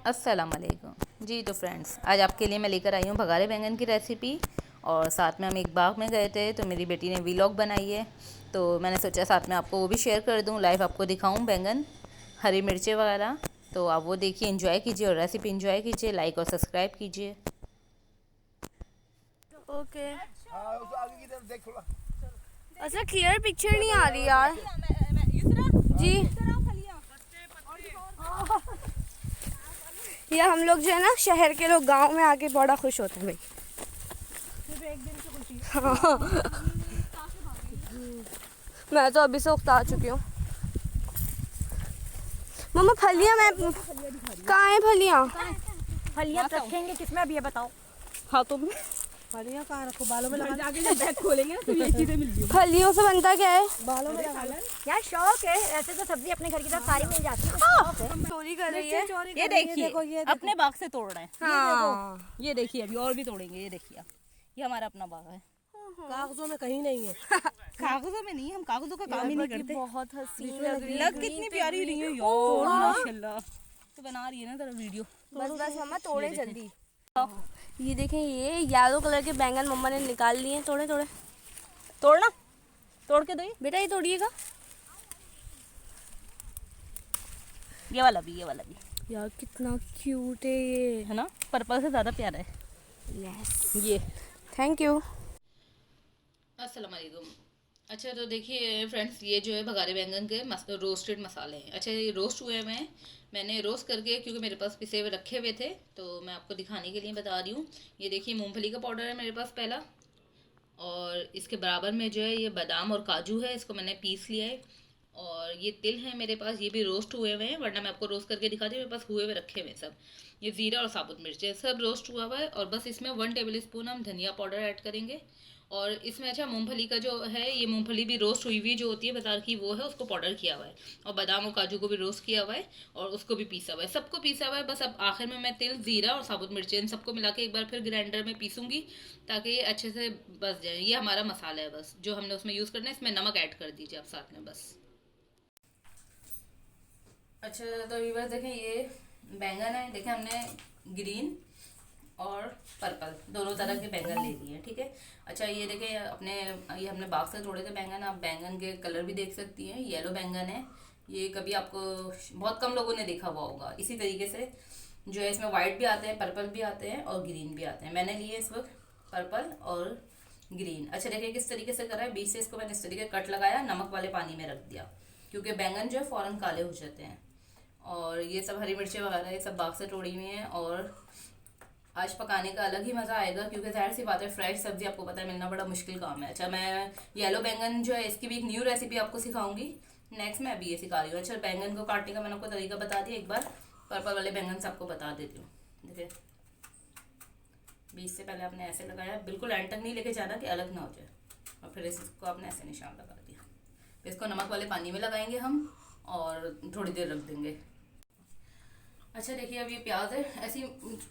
अस्सलाम वालेकुम जी। तो फ्रेंड्स, आज आपके लिए मैं लेकर आई हूँ भगारे बैंगन की रेसिपी। और साथ में हम एक बाग में गए थे तो मेरी बेटी ने वीलॉग बनाई है, तो मैंने सोचा साथ में आपको वो भी शेयर कर दूँ, लाइव आपको दिखाऊँ बैंगन, हरी मिर्चें वगैरह। तो आप वो देखिए, एंजॉय कीजिए और रेसिपी एंजॉय कीजिए, लाइक और सब्सक्राइब कीजिए। ओके। अच्छा, क्लियर पिक्चर नहीं आ रही यार जी। ये हम लोग जो है ना, शहर के लोग गांव में आके बड़ा खुश होते हैं भाई। सिर्फ एक दिन की खुशी। हाँ। मैं तो अभी से उकता चुकी हूँ। मम्मा फलियाँ, मैं कहाँ है फलियाँ? फलियाँ रखेंगे किसमें अब ये बताओ। हाँ, तुम फलियाँ कहाँ रखो? बालों में लगा जाके जब बैग खोलेंगे ना तो यही चीजें मिलती हैं। फलियों से बनता क्या है? बालों में लगा यार, शौक है। ऐसे तो सब्जी अपने घर की तरफ सारी मिल जाती है। चोरी कर रही है। ये देखिए, अपने बाग से तोड़ रहे हैं। हाँ, ये देखिए, अभी और भी तोड़ेंगे। ये देखिए, ये हमारा अपना बाग है। कागजों में कहीं नहीं है। कागजों में नहीं, हम कागजों का काम ही नहीं करते। बहुत हसीन लग रही है। लग कितनी प्यारी रही है यार, माशाल्लाह। तो बना रही है ना तेरा वीडियो। बस बस मम्मा तोड़े जल्दी। ये देखें, ये येलो कलर के बैंगन मम्मा ने निकाल लिए। थोड़े थोड़े तोड़ना, तोड़ के दो। बेटा, ये तोड़िएगा ये वाला भी, ये वाला भी यार। कितना क्यूट है ये, है ना, पर्पल से ज़्यादा प्यारा है। यस, ये थैंक यू। अस्सलाम वालेकुम। अच्छा, तो देखिए फ्रेंड्स, ये जो है भगारे बैंगन के रोस्टेड मसाले हैं। अच्छा, ये रोस्ट हुए हुए हैं, मैंने रोस्ट करके, क्योंकि मेरे पास पिसे हुए रखे हुए थे, तो मैं आपको दिखाने के लिए बता रही हूँ। ये देखिए, मूंगफली का पाउडर है मेरे पास पहला, और इसके बराबर में जो है ये बादाम और काजू है, इसको मैंने पीस लिया है। और ये तिल है मेरे पास, ये भी रोस्ट हुए हुए हैं, वरना मैं आपको रोस्ट करके दिखा दी, मेरे पास हुए हुए रखे हुए हैं सब। ये ज़ीरा और साबुत मिर्च सब रोस्ट हुआ हुआ है। और बस इसमें 1 टेबल स्पून हम धनिया पाउडर ऐड करेंगे। और इसमें अच्छा, मूंगफली का जो है, ये मूंगफली भी रोस्ट हुई हुई जो होती है बाजार की, वो है, उसको पाउडर किया हुआ है। और बादाम और काजू को भी रोस्ट किया हुआ है, और उसको भी पीसा हुआ है, सबको पीसा हुआ है। बस अब आखिर में मैं तिल, जीरा और साबुत मिर्च इन सबको मिला के एक बार फिर ग्राइंडर में पीसूंगी, ताकि ये अच्छे से बस जाए। ये हमारा मसाला है बस, जो हमने उसमें यूज़ करना है। इसमें नमक ऐड कर दीजिए आप साथ में बस। अच्छा, तो ये बस देखें, ये बैंगन है, देखें हमने ग्रीन और पर्पल दोनों तरह के बैंगन ले लिए हैं, ठीक है। अच्छा, ये देखें अपने, ये हमने बाग से तोड़े थे बैंगन। आप बैंगन के कलर भी देख सकती हैं, येलो बैंगन है ये। कभी आपको बहुत कम लोगों ने देखा हुआ होगा। इसी तरीके से जो है, इसमें वाइट भी आते हैं, पर्पल भी आते हैं और ग्रीन भी आते हैं। मैंने लिए इस वक्त पर्पल और ग्रीन। अच्छा, देखिए किस तरीके से करा है, बीच से इसको मैंने इस तरीके कट लगाया, नमक वाले पानी में रख दिया, क्योंकि बैंगन जो है फ़ौरन काले हो जाते हैं। और ये सब हरी मिर्चें वगैरह ये सब बाग से तोड़ी हुई हैं। और आज पकाने का अलग ही मज़ा आएगा, क्योंकि जाहिर सी बात है, फ्रेश सब्जी आपको पता है मिलना बड़ा मुश्किल काम है। अच्छा, मैं येलो बैंगन जो है, इसकी भी एक न्यू रेसिपी आपको सिखाऊंगी नेक्स्ट। मैं अभी ये सिखा रही हूँ। अच्छा, बैंगन को काटने का मैंने आपको तरीका बता दिया, एक बार पर्पल वाले बैंगन से आपको बता देती हूँ। देखिए, बीच से पहले आपने ऐसे लगाया, बिल्कुल एंड तक नहीं लेके जाना कि अलग ना हो जाए, और फिर इसको आपने ऐसे निशान लगा दिया। फिर इसको नमक वाले पानी में लगाएंगे हम, और थोड़ी देर रख देंगे। अच्छा, देखिए अब ये प्याज है, ऐसी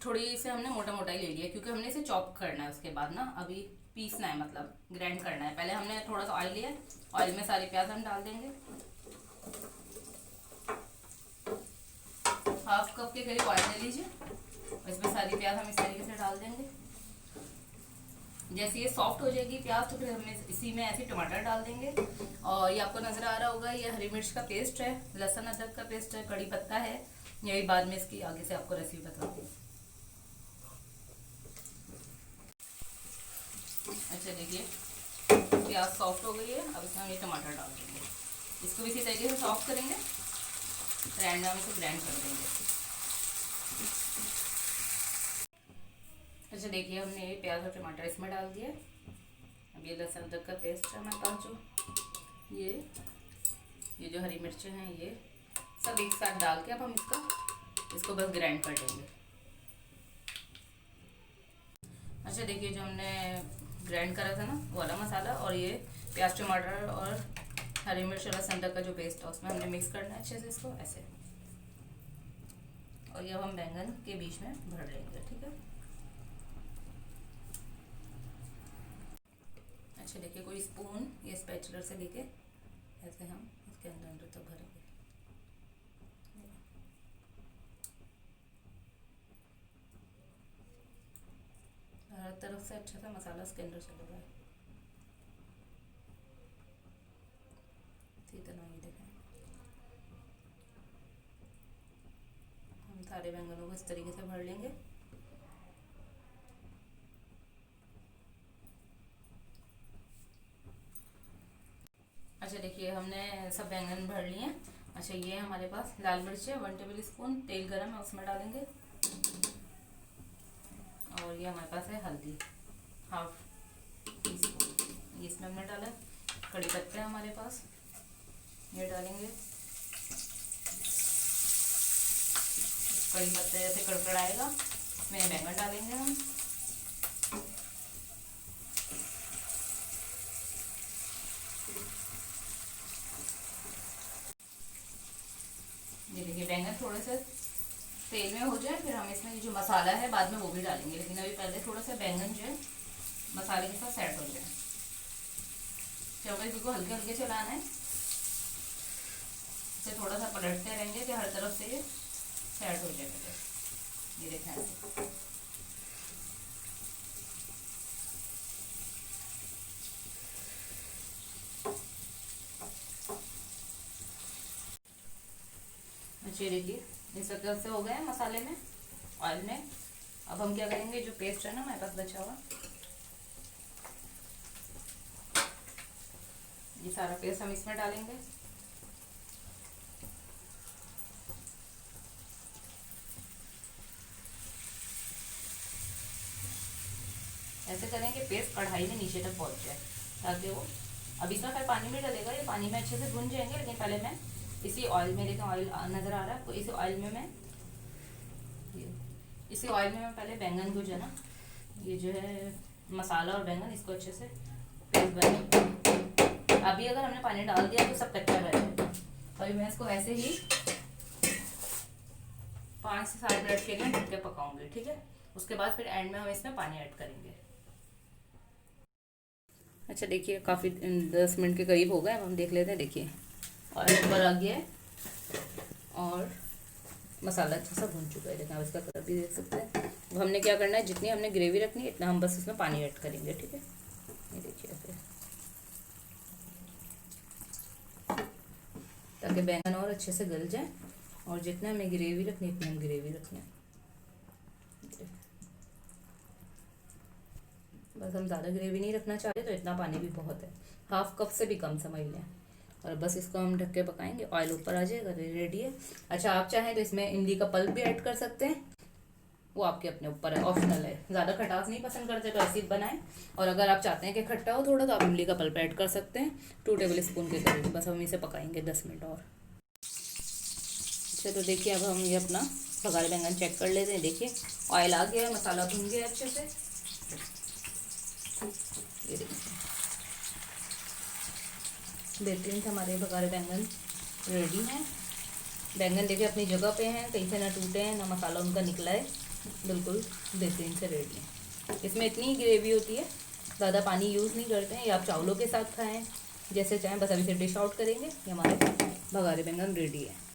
थोड़ी इसे हमने मोटा मोटा ही ले लिया, क्योंकि हमने इसे चॉप करना है उसके बाद ना, अभी पीसना है, मतलब ग्राइंड करना है। पहले हमने थोड़ा सा ऑयल लिया, ऑयल में सारे प्याज हम डाल देंगे। 1/2 कप के करीब ऑयल ले लीजिए, इसमें सारी प्याज हम इस तरीके से डाल देंगे। जैसे ये सॉफ्ट हो जाएगी प्याज, तो फिर हम इसी में ऐसे टमाटर डाल देंगे। और ये आपको नजर आ रहा होगा, ये हरी मिर्च का पेस्ट है, लहसुन अदरक का पेस्ट है, कड़ी पत्ता है। यही बाद में इसकी आगे से आपको रेसिपी बताऊंगी। अच्छा, देखिए प्याज सॉफ्ट हो गई है, अब इसमें हम ये टमाटर डाल देंगे, इसको भी इसी तरीके से सॉफ्ट करेंगे, रैंडम में से ग्राइंड कर देंगे। अच्छा, देखिए हमने ये प्याज और टमाटर इसमें डाल दिया। अब ये लहसुन अदरक का पेस्ट है हमारे पास, जो ये जो हरी मिर्चें हैं, ये सब एक साथ डाल के अब हम इसको बस ग्राइंड कर लेंगे। अच्छा, देखिए जो हमने ग्राइंड करा था ना, वो वाला मसाला, और ये प्याज टमाटर और हरी मिर्च और लहसुन अदरक का जो पेस्ट है, उसमें हमने मिक्स करना है अच्छे से इसको, ऐसे। और ये अब हम बैंगन के बीच में भर लेंगे, ठीक है। अच्छा, देखिए कोई स्पून या स्पैचुलर से लेके ऐसे हम इसके अंदर अंदर तक भरेंगे। तरफ से अच्छा सा मसाला इसके अंदर चला जाए। इतना ही देखें, हम सारे बैंगनों को इस तरीके से भर लेंगे। अच्छा देखिए, हमने सब बैंगन भर लिए हैं। अच्छा ये हमारे पास लाल मिर्च है 1 टेबल स्पून, तेल गरम है उसमें डालेंगे। और ये हमारे पास है हल्दी 1/2 टीस्पून, ये इसमें हमने डाला। कड़ी पत्ते हैं हमारे पास, ये डालेंगे। कड़ी पत्ते जैसे कड़कड़ाएगा इसमें बैंगन डालेंगे हम। ये देखिए बैंगन थोड़े से तेल में हो जाए, फिर हम इसमें ये जो मसाला है बाद में वो भी डालेंगे, लेकिन अभी पहले थोड़ा सा बैंगन जो है मसाले के साथ सेट हो जाए। चलो इसको हल्के हल्के चलाना है, इसे थोड़ा सा पलटते रहेंगे कि हर तरफ से ये सेट हो जाए। ये देखें ऐसे। अच्छा देखिए इस तरह से हो गए मसाले में, ऑयल में। अब हम क्या करेंगे, जो पेस्ट है ना हमारे पास बचा हुआ, ये सारा पेस्ट हम इसमें डालेंगे। ऐसे करें कि पेस्ट कढ़ाई में नीचे तक पहुंच जाए, ताकि वो अभी इसमें फिर पानी में डलेगा, ये पानी में अच्छे से भुन जाएंगे। लेकिन पहले मैं इसी ऑयल में, देखो ऑयल नज़र आ रहा है, तो इसी ऑयल में मैं पहले बैंगन को जो है ना, ये जो है मसाला और बैंगन, इसको अच्छे से पेस्ट बने। अभी अगर हमने पानी डाल दिया तो सब कच्चा रह जाएगा। तो अभी मैं इसको ऐसे ही 5 से 7 मिनट के लिए ढक के पकाऊंगी, ठीक है। उसके बाद फिर एंड में हम इसमें पानी ऐड करेंगे। अच्छा देखिए काफ़ी 10 मिनट के करीब हो गए। अब हम देख लेते हैं। देखिए ऑयल ऊपर आ गया है और मसाला अच्छा सा भून चुका है। देखिए आप इसका कलर भी देख सकते हैं। अब हमने क्या करना है, जितनी हमने ग्रेवी रखनी है इतना हम बस इसमें पानी ऐड करेंगे, ठीक है। ये देखिए ऐसे, ताकि बैंगन और अच्छे से गल जाए। और जितना हमें ग्रेवी रखनी है इतनी हम ग्रेवी रखना है। बस हम ज़्यादा ग्रेवी नहीं रखना चाहते तो इतना पानी भी बहुत है, 1/2 कप से भी कम समझ लें। और बस इसको हम ढक के पकाएंगे, ऑयल ऊपर आ जाएगा, रेडी है। अच्छा आप चाहें तो इसमें इमली का पल्प भी ऐड कर सकते हैं, वो आपके अपने ऊपर है, ऑप्शनल है। ज़्यादा खटास नहीं पसंद करते तो ऐसे ही बनाएं। और अगर आप चाहते हैं कि खट्टा हो थोड़ा तो आप इमली का पल्प ऐड कर सकते हैं 2 टेबल स्पून के करीब। बस हम इसे पकाएंगे 10 मिनट और। अच्छा तो देखिए अब हम ये अपना भगारे बैंगन चेक कर लेते हैं। देखिए ऑयल आ गया है, मसाला भून गया अच्छे से। ये देखिए बेहतरीन से हमारे भगारे बैंगन रेडी हैं। बैंगन देखिए अपनी जगह पे हैं, कहीं से ना टूटे हैं, ना मसाला उनका निकला है, बिल्कुल बेहतरीन से रेडी है। इसमें इतनी ग्रेवी होती है, ज़्यादा पानी यूज़ नहीं करते हैं। ये आप चावलों के साथ खाएं जैसे चाहें। बस अभी से डिश आउट करेंगे, ये हमारे भगारे बैंगन रेडी है।